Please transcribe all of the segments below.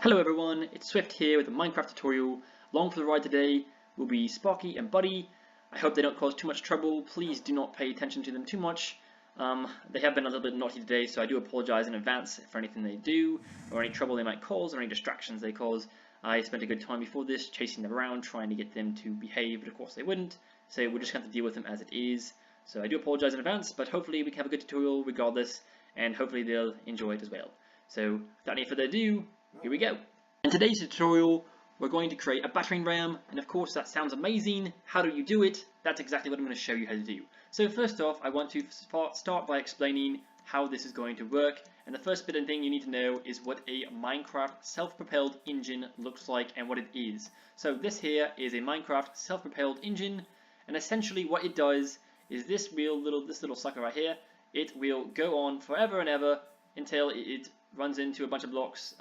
Hello everyone, it's Swift here with a Minecraft tutorial. Along for the ride today will be Sparky and Buddy. I hope they don't cause too much trouble. Please do not pay attention to them too much. They have been a little bit naughty today, so I do apologize in advance for anything they do, or any trouble they might cause, or any distractions they cause. I spent a good time before this chasing them around, trying to get them to behave, but of course they wouldn't, so we're just going to have to deal with them as it is. So I do apologize in advance, but hopefully we can have a good tutorial regardless, and hopefully they'll enjoy it as well. So without any further ado, here we go. In today's tutorial, we're going to create a battering ram, and of course that sounds amazing. How do you do it? That's exactly what I'm going to show you how to do. So first off, I want to start by explaining how this is going to work, and the first bit and thing you need to know is what a Minecraft self-propelled engine looks like and what it is. So this here is a Minecraft self-propelled engine, and essentially what it does is this little sucker right here, it will go on forever and ever until it runs into a bunch of blocks,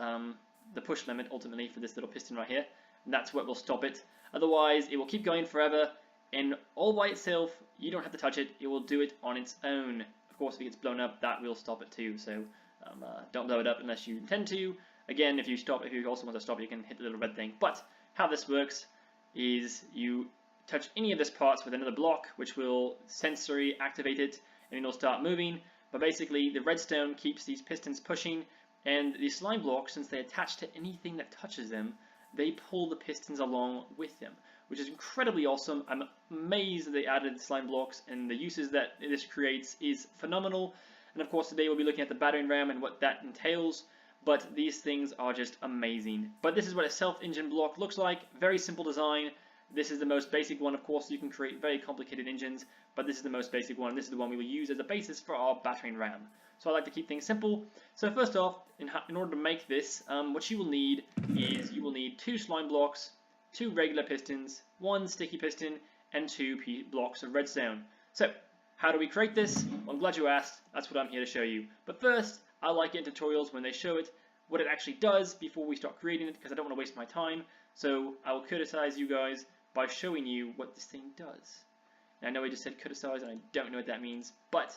the push limit ultimately for this little piston right here, and that's what will stop it. Otherwise it will keep going forever, and all by itself, you don't have to touch it, it will do it on its own. Of course if it gets blown up, that will stop it too, so don't blow it up unless you intend to. Again, if you also want to stop it, you can hit the little red thing. But how this works is you touch any of this parts with another block, which will sensory activate it, and it'll start moving. But basically the redstone keeps these pistons pushing, and the slime blocks, since they attach to anything that touches them, they pull the pistons along with them, which is incredibly awesome. I'm amazed that they added slime blocks, and the uses that this creates is phenomenal. And of course today we'll be looking at the battering ram and what that entails, but these things are just amazing. But this is what a self-engine block looks like. Very simple design. This is the most basic one. Of course you can create very complicated engines, but this is the most basic one. This is the one we will use as a basis for our battering ram. So I like to keep things simple. So first off, in order to make this, what you will need is you will need 2 slime blocks, 2 regular pistons, 1 sticky piston, and 2 blocks of redstone. So how do we create this? Well, I'm glad you asked. That's what I'm here to show you. But first, I like it in tutorials when they show it, what it actually does before we start creating it, because I don't want to waste my time. So I will criticize you guys by showing you what this thing does. Now, I know I just said criticize, and I don't know what that means, but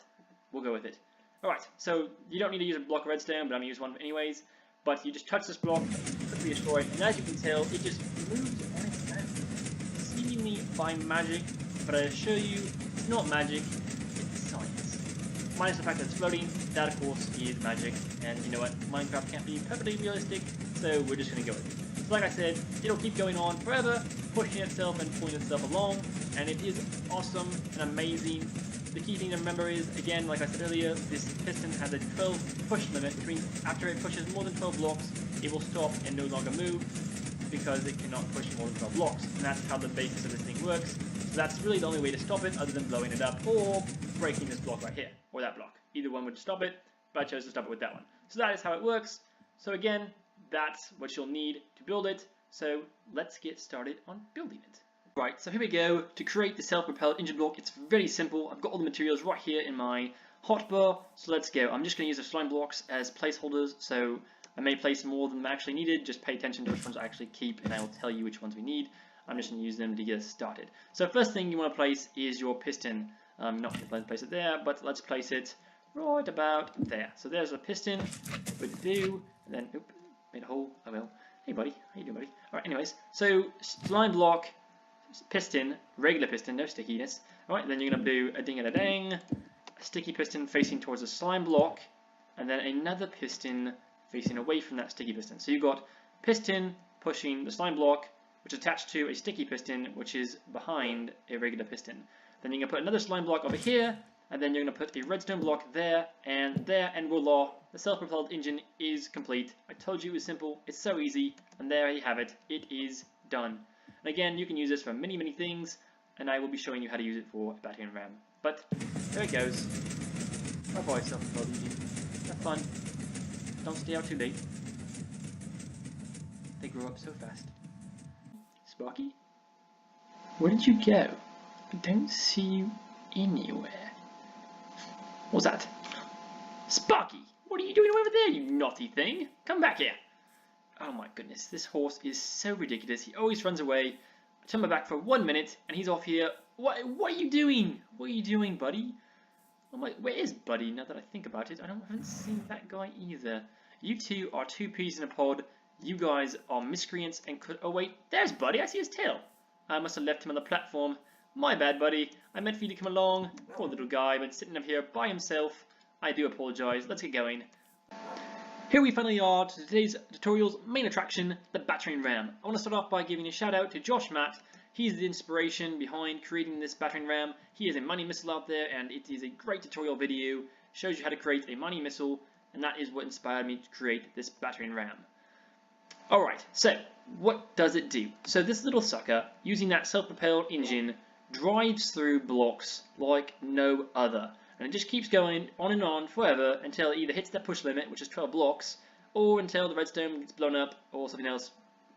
we'll go with it. Alright, so you don't need to use a block of redstone, but I'm going to use one anyways. But you just touch this block, quickly destroy it, and as you can tell, it just moves on its own, seemingly by magic. But I assure you, it's not magic, it's science. Minus the fact that it's floating, that of course is magic. And you know what, Minecraft can't be perfectly realistic, so we're just going to go with it. So like I said, it'll keep going on forever, pushing itself and pulling itself along, and it is awesome and amazing. The key thing to remember is, again, like I said earlier, this piston has a 12 push limit. After it pushes more than 12 blocks, it will stop and no longer move because it cannot push more than 12 blocks. And that's how the basis of this thing works. So that's really the only way to stop it, other than blowing it up or breaking this block right here, or that block. Either one would stop it, but I chose to stop it with that one. So that is how it works. So again, that's what you'll need to build it. So let's get started on building it. Right, so here we go. To create the self-propelled engine block, it's very simple. I've got all the materials right here in my hotbar, so let's go. I'm just going to use the slime blocks as placeholders, so I may place more than actually needed. Just pay attention to which ones I actually keep, and I will tell you which ones we need. I'm just going to use them to get us started. So first thing you want to place is your piston. Not going to place it there, but let's place it right about there. So there's a piston, good to do, and then, oop, made a hole, I will. Hey buddy, how you doing buddy? Alright, anyways, so slime block, piston, regular piston, no stickiness. Alright, then you're going to do a ding-a-da-dang, a sticky piston facing towards a slime block, and then another piston facing away from that sticky piston. So you've got piston pushing the slime block, which is attached to a sticky piston, which is behind a regular piston. Then you're going to put another slime block over here, and then you're going to put a redstone block there, and voila, the self-propelled engine is complete. I told you it was simple, it's so easy, and there you have it, it is done. And again, you can use this for many, many things, and I will be showing you how to use it for a battering ram. But there it goes. Bye-bye, self-propelled engine. Have fun. Don't stay out too late. They grow up so fast. Sparky? Where did you go? I don't see you anywhere. What's that? Sparky! What are you doing over there, you naughty thing? Come back here! Oh my goodness, this horse is so ridiculous. He always runs away. I turn my back for 1 minute and he's off here. What are you doing? What are you doing, buddy? Oh my, where is Buddy now that I think about it? I haven't seen that guy either. You two are 2 peas in a pod. You guys are miscreants and could... Oh wait, there's Buddy, I see his tail. I must have left him on the platform. My bad, Buddy. I meant for you to come along. Poor little guy, but sitting up here by himself. I do apologise. Let's get going. Here we finally are to today's tutorial's main attraction, the Battering Ram. I want to start off by giving a shout out to Josh Matt. He's the inspiration behind creating this Battering Ram. He is a mining missile out there, and it is a great tutorial video. Shows you how to create a mining missile, and that is what inspired me to create this Battering Ram. Alright, so what does it do? So this little sucker, using that self-propelled engine, drives through blocks like no other. And it just keeps going on and on forever until it either hits that push limit, which is 12 blocks, or until the redstone gets blown up or something else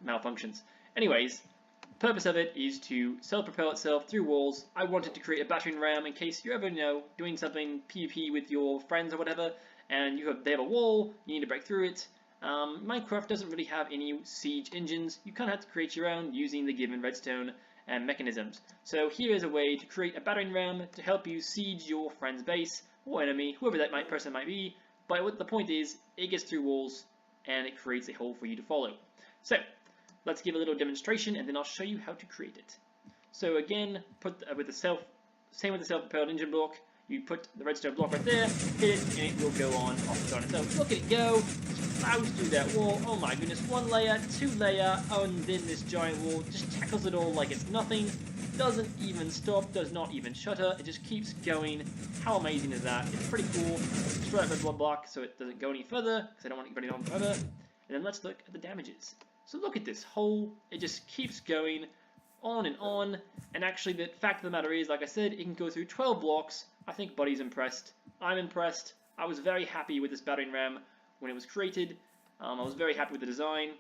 malfunctions. Anyways, the purpose of it is to self-propel itself through walls. I wanted to create a Battering Ram in case you're ever, doing something PvP with your friends or whatever, and they have a wall, you need to break through it. Minecraft doesn't really have any siege engines. You kind of have to create your own using the given redstone and mechanisms. So here is a way to create a Battering Ram to help you siege your friend's base or enemy, whoever that person might be. But what the point is, it gets through walls and it creates a hole for you to follow. So let's give a little demonstration and then I'll show you how to create it. So again, same with the self-propelled engine block. You put the redstone block right there, hit it, and it will go on off on itself. Look at it go! Plows through that wall. Oh my goodness, 1 layer, 2 layer, and then this giant wall just tackles it all like it's nothing. Doesn't even stop, does not even shutter. It just keeps going. How amazing is that? It's pretty cool. Destroy that red block so it doesn't go any further, because I don't want it to go any further. And then let's look at the damages. So look at this hole. It just keeps going on, and actually the fact of the matter is, like I said, it can go through 12 blocks. I think Buddy's impressed. I'm impressed. I was very happy with this Battering Ram when it was created. I was very happy with the design.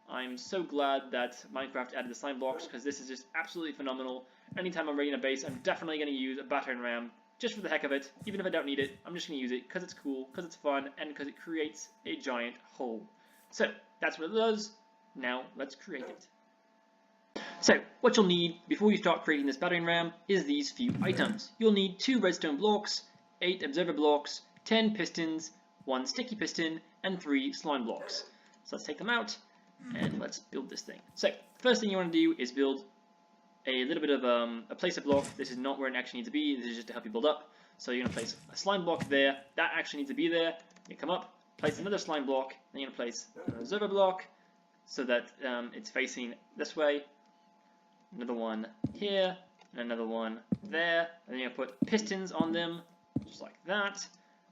I'm so glad that Minecraft added the slime blocks because this is just absolutely phenomenal. Anytime I'm raiding a base, I'm definitely going to use a Battering Ram just for the heck of it. Even if I don't need it, I'm just going to use it because it's cool, because it's fun, and because it creates a giant hole. So that's what it does. Now let's create it. So, what you'll need before you start creating this Battering Ram is these few items. You'll need 2 redstone blocks, 8 observer blocks, 10 pistons, 1 sticky piston, and 3 slime blocks. So let's take them out, and let's build this thing. So, first thing you want to do is build a little bit of a placer block. This is not where it actually needs to be, this is just to help you build up. So you're going to place a slime block there, that actually needs to be there. You come up, place another slime block, then you're going to place an observer block, so that it's facing this way. Another one here, and another one there, and then you're going to put pistons on them, just like that.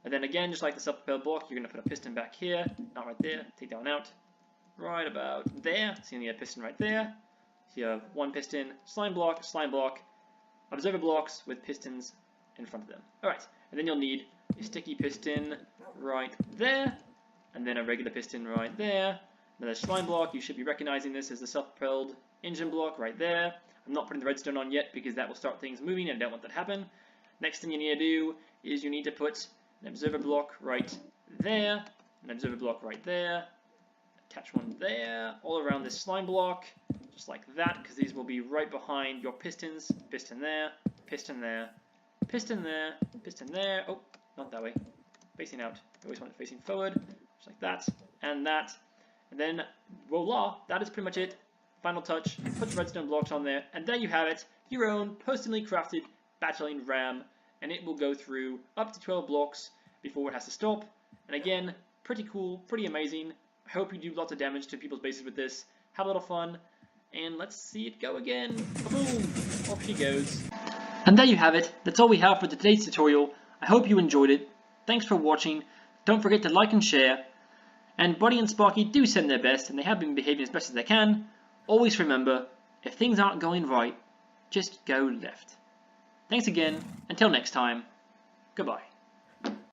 And then again, just like the self-propelled block, you're going to put a piston back here, not right there, take that one out, right about there, so you need a piston right there. So you have 1 piston, slime block, observer blocks with pistons in front of them. Alright, and then you'll need a sticky piston right there, and then a regular piston right there. Another slime block, you should be recognizing this as the self-propelled engine block right there. I'm not putting the redstone on yet because that will start things moving and I don't want that to happen. Next thing you need to do is you need to put an observer block right there, an observer block right there, attach one there, all around this slime block, just like that, because these will be right behind your pistons. Piston there, piston there, piston there, piston there. Oh, not that way. Facing out. You always want it facing forward, just like that, and that. And then, voila, that is pretty much it. Final touch, put the redstone blocks on there, and there you have it, your own personally crafted Battering Ram, and it will go through up to 12 blocks before it has to stop. And again, pretty cool, pretty amazing. I hope you do lots of damage to people's bases with this. Have a little fun, and let's see it go again. Boom! Off she goes. And there you have it. That's all we have for today's tutorial. I hope you enjoyed it. Thanks for watching. Don't forget to like and share. And Buddy and Sparky do send their best, and they have been behaving as best as they can. Always remember, if things aren't going right, just go left. Thanks again. Until next time, goodbye.